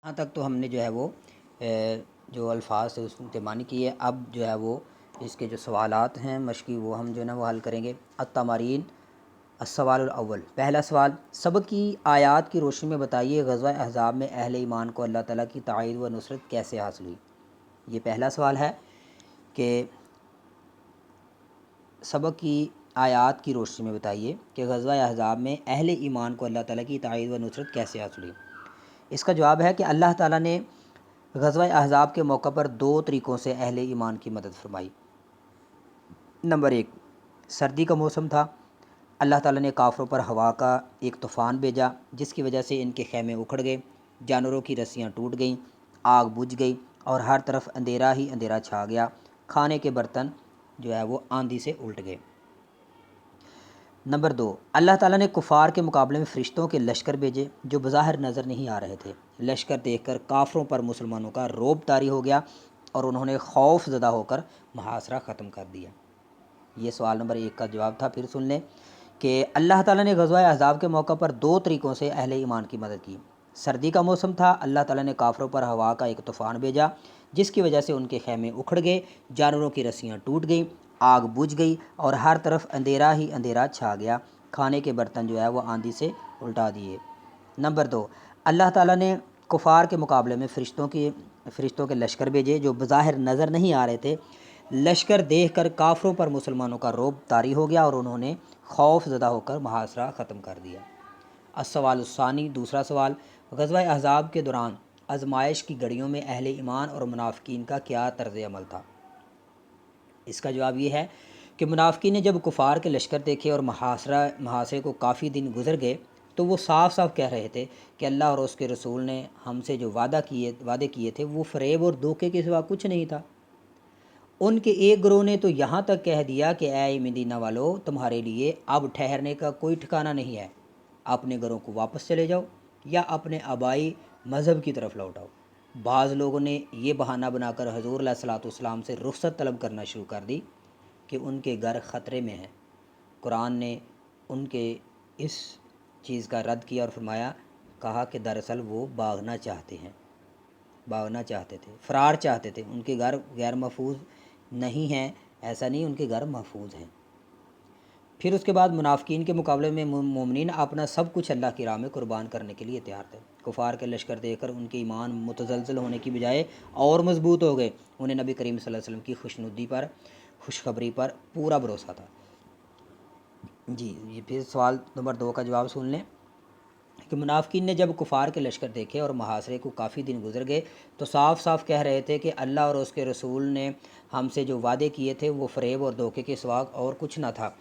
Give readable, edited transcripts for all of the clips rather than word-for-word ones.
یہاں تک تو ہم نے جو ہے وہ جو الفاظ تھے اس کی ترجمانی کی ہے۔ اب جو ہے وہ اس کے جو سوالات ہیں مشقی وہ ہم جو ہے نا وہ حل کریں گے۔ التمارین، السوال الاول، پہلا سوال، سبق کی آیات کی روشنی میں بتائیے غزوہ احزاب میں اہل ایمان کو اللہ تعالیٰ کی تائید و نصرت کیسے حاصل ہوئی۔ یہ پہلا سوال ہے کہ سبق کی آیات کی روشنی میں بتائیے کہ غزوہ احزاب میں اہل ایمان کو اللہ تعالیٰ کی تائید و نصرت کیسے حاصل ہوئی۔ اس کا جواب ہے کہ اللہ تعالیٰ نے غزوہ احزاب کے موقع پر دو طریقوں سے اہل ایمان کی مدد فرمائی۔ نمبر ایک، سردی کا موسم تھا، اللہ تعالیٰ نے کافروں پر ہوا کا ایک طوفان بھیجا جس کی وجہ سے ان کے خیمے اکھڑ گئے، جانوروں کی رسیاں ٹوٹ گئیں، آگ بجھ گئی اور ہر طرف اندھیرا ہی اندھیرا چھا گیا، کھانے کے برتن جو ہے وہ آندھی سے الٹ گئے۔ نمبر دو، اللہ تعالیٰ نے کفار کے مقابلے میں فرشتوں کے لشکر بھیجے جو بظاہر نظر نہیں آ رہے تھے۔ لشکر دیکھ کر کافروں پر مسلمانوں کا رعب طاری ہو گیا اور انہوں نے خوف زدہ ہو کر محاصرہ ختم کر دیا۔ یہ سوال نمبر ایک کا جواب تھا، پھر سن لیں کہ اللہ تعالیٰ نے غزوہ احزاب کے موقع پر دو طریقوں سے اہل ایمان کی مدد کی۔ سردی کا موسم تھا، اللہ تعالیٰ نے کافروں پر ہوا کا ایک طوفان بھیجا جس کی وجہ سے ان کے خیمے اکھڑ گئے، جانوروں کی رسیاں ٹوٹ گئیں، آگ بجھ گئی اور ہر طرف اندھیرا ہی اندھیرا چھا گیا، کھانے کے برتن جو ہے وہ آندھی سے الٹا دیے۔ نمبر دو، اللہ تعالیٰ نے کفار کے مقابلے میں فرشتوں کے لشکر بھیجے جو بظاہر نظر نہیں آ رہے تھے۔ لشکر دیکھ کر کافروں پر مسلمانوں کا رعب طاری ہو گیا اور انہوں نے خوف زدہ ہو کر محاصرہ ختم کر دیا۔ السوال الثانی، دوسرا سوال، غزوہ احزاب کے دوران آزمائش کی گھڑیوں میں اہل ایمان اور منافقین کا کیا طرز عمل تھا۔ اس کا جواب یہ ہے کہ منافقین نے جب کفار کے لشکر دیکھے اور محاصرے کو کافی دن گزر گئے تو وہ صاف صاف کہہ رہے تھے کہ اللہ اور اس کے رسول نے ہم سے جو وعدے کیے تھے وہ فریب اور دھوکے کے سوا کچھ نہیں تھا۔ ان کے ایک گروہ نے تو یہاں تک کہہ دیا کہ اے مدینہ والو، تمہارے لیے اب ٹھہرنے کا کوئی ٹھکانہ نہیں ہے، اپنے گھروں کو واپس چلے جاؤ یا اپنے آبائی مذہب کی طرف لوٹ آؤ۔ بعض لوگوں نے یہ بہانہ بنا کر حضور علیہ الصلوۃ والسلام سے رخصت طلب کرنا شروع کر دی کہ ان کے گھر خطرے میں ہیں۔ قرآن نے ان کے اس چیز کا رد کیا اور فرمایا، کہا کہ دراصل وہ بھاگنا چاہتے تھے، فرار چاہتے تھے، ان کے گھر غیر محفوظ نہیں ہیں، ایسا نہیں، ان کے گھر محفوظ ہیں۔ پھر اس کے بعد منافقین کے مقابلے میں مومنین اپنا سب کچھ اللہ کی راہ میں قربان کرنے کے لیے تیار تھے۔ کفار کے لشکر دیکھ کر ان کے ایمان متزلزل ہونے کی بجائے اور مضبوط ہو گئے، انہیں نبی کریم صلی اللہ علیہ وسلم کی خوشخبری پر پورا بھروسہ تھا۔ جی، یہ پھر سوال نمبر دو کا جواب سن لیں کہ منافقین نے جب کفار کے لشکر دیکھے اور محاصرے کو کافی دن گزر گئے تو صاف صاف کہہ رہے تھے کہ اللہ اور اس کے رسول نے ہم سے جو وعدے کیے تھے وہ فریب اور دھوکے کے سوا اور کچھ نہ تھا۔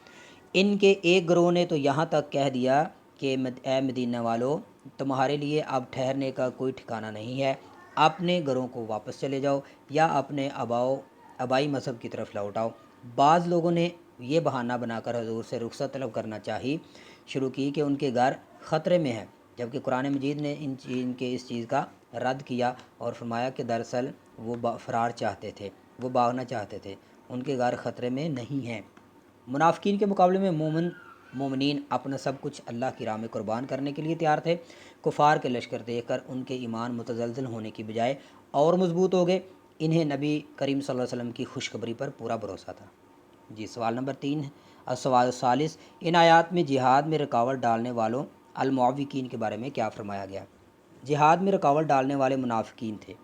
ان کے ایک گروہ نے تو یہاں تک کہہ دیا کہ اے مدینہ والو، تمہارے لیے اب ٹھہرنے کا کوئی ٹھکانہ نہیں ہے، اپنے گھروں کو واپس چلے جاؤ یا اپنے آبائی مذہب کی طرف لوٹ آؤ۔ بعض لوگوں نے یہ بہانہ بنا کر حضور سے رخصت طلب کرنا شروع کی کہ ان کے گھر خطرے میں ہیں، جبکہ قرآن مجید نے ان کے اس چیز کا رد کیا اور فرمایا کہ دراصل وہ فرار چاہتے تھے، وہ بھاگنا چاہتے تھے، ان کے گھر خطرے میں نہیں ہیں۔ منافقین کے مقابلے میں مومنین اپنا سب کچھ اللہ کی راہ میں قربان کرنے کے لیے تیار تھے۔ کفار کے لشکر دیکھ کر ان کے ایمان متزلزل ہونے کی بجائے اور مضبوط ہو گئے، انہیں نبی کریم صلی اللہ علیہ وسلم کی خوشخبری پر پورا بھروسہ تھا۔ جی، سوال نمبر 3 ہے، السوال الثالث، ان آیات میں جہاد میں رکاوٹ ڈالنے والوں المعوقین کے بارے میں کیا فرمایا گیا۔ جہاد میں رکاوٹ ڈالنے والے منافقین تھے۔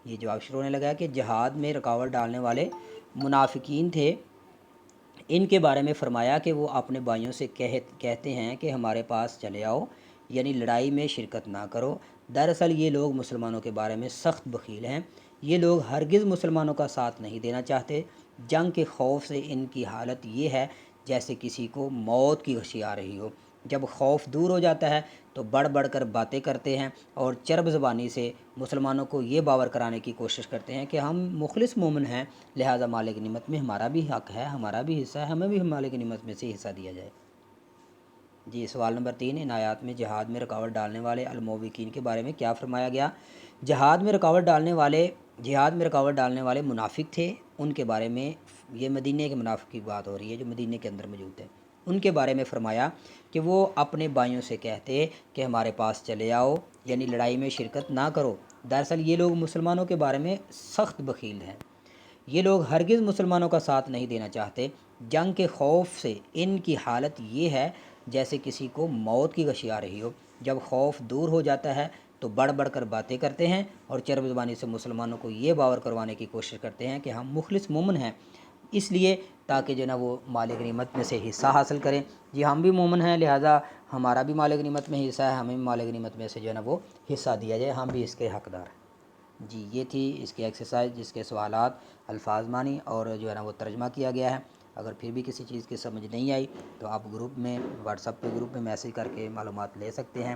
یہ جواب شروع ہونے لگا کہ جہاد میں رکاوٹ ڈالنے والے منافقین تھے، ان کے بارے میں فرمایا کہ وہ اپنے بھائیوں سے کہتے ہیں کہ ہمارے پاس چلے آؤ، یعنی لڑائی میں شرکت نہ کرو۔ دراصل یہ لوگ مسلمانوں کے بارے میں سخت بخیل ہیں، یہ لوگ ہرگز مسلمانوں کا ساتھ نہیں دینا چاہتے۔ جنگ کے خوف سے ان کی حالت یہ ہے جیسے کسی کو موت کی غشی آ رہی ہو۔ جب خوف دور ہو جاتا ہے تو بڑھ بڑھ کر باتیں کرتے ہیں اور چرب زبانی سے مسلمانوں کو یہ باور کرانے کی کوشش کرتے ہیں کہ ہم مخلص مومن ہیں، لہٰذا مالک نعمت میں ہمارا بھی حق ہے، ہمارا بھی حصہ ہے، ہمیں بھی مالک نعمت میں سے حصہ دیا جائے۔ جی، سوال نمبر 3، ان آیات میں جہاد میں رکاوٹ ڈالنے والے المعوقین کے بارے میں کیا فرمایا گیا۔ جہاد میں رکاوٹ ڈالنے والے منافق تھے، ان کے بارے میں یہ مدینے کے منافق کی بات ہو رہی ہے جو مدینے کے اندر موجود تھے۔ ان کے بارے میں فرمایا کہ وہ اپنے بھائیوں سے کہتے کہ ہمارے پاس چلے آؤ، یعنی لڑائی میں شرکت نہ کرو۔ دراصل یہ لوگ مسلمانوں کے بارے میں سخت بخیل ہیں، یہ لوگ ہرگز مسلمانوں کا ساتھ نہیں دینا چاہتے۔ جنگ کے خوف سے ان کی حالت یہ ہے جیسے کسی کو موت کی غشی آ رہی ہو۔ جب خوف دور ہو جاتا ہے تو بڑھ بڑھ کر باتیں کرتے ہیں اور چرب زبانی سے مسلمانوں کو یہ باور کروانے کی کوشش کرتے ہیں کہ ہم مخلص مومن ہیں، اس لیے تاکہ جو نا وہ مال غنیمت میں سے حصہ حاصل کریں۔ جی ہم بھی مومن ہیں، لہٰذا ہمارا بھی مال غنیمت میں حصہ ہے، ہمیں بھی مال غنیمت میں سے جو ہے نا وہ حصہ دیا جائے، ہم بھی اس کے حقدار ہیں۔ جی یہ تھی اس کی ایکسرسائز جس کے سوالات، الفاظ مانی اور جو ہے نا وہ ترجمہ کیا گیا ہے۔ اگر پھر بھی کسی چیز کی سمجھ نہیں آئی تو آپ گروپ میں، واٹس ایپ پہ گروپ میں میسیج کر کے معلومات لے سکتے ہیں۔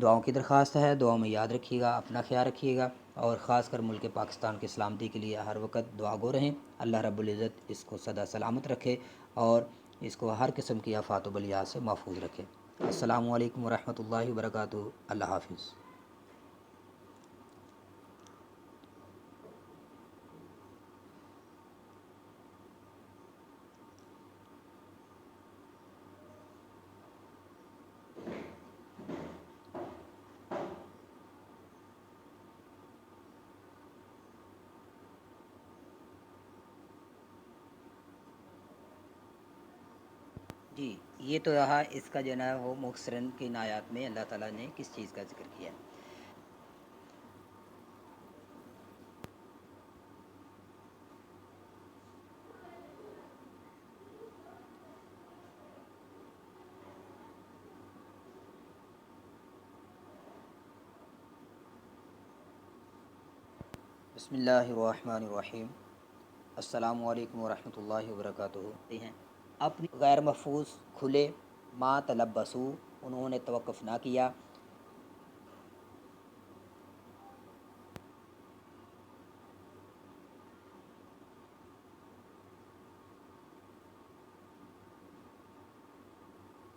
دعاؤں کی درخواست ہے، دعاؤں میں یاد رکھیے گا، اپنا خیال رکھیے گا اور خاص کر ملک پاکستان کی سلامتی کے لیے ہر وقت دعا گو رہیں۔ اللہ رب العزت اس کو سدا سلامت رکھے اور اس کو ہر قسم کی آفات و بلیات سے محفوظ رکھے۔ السلام علیکم ورحمۃ اللہ وبرکاتہ۔ اللہ حافظ۔ جی یہ تو رہا اس کا جو ہے نا وہ مختصراً کن آیات میں اللہ تعالیٰ نے کس چیز کا ذکر کیا ہے۔ بسم اللہ الرحمن الرحیم۔ السلام علیکم ورحمۃ اللہ وبرکاتہ۔ ہیں اپنی غیر محفوظ کھلے ما تلبسو، انہوں نے توقف نہ کیا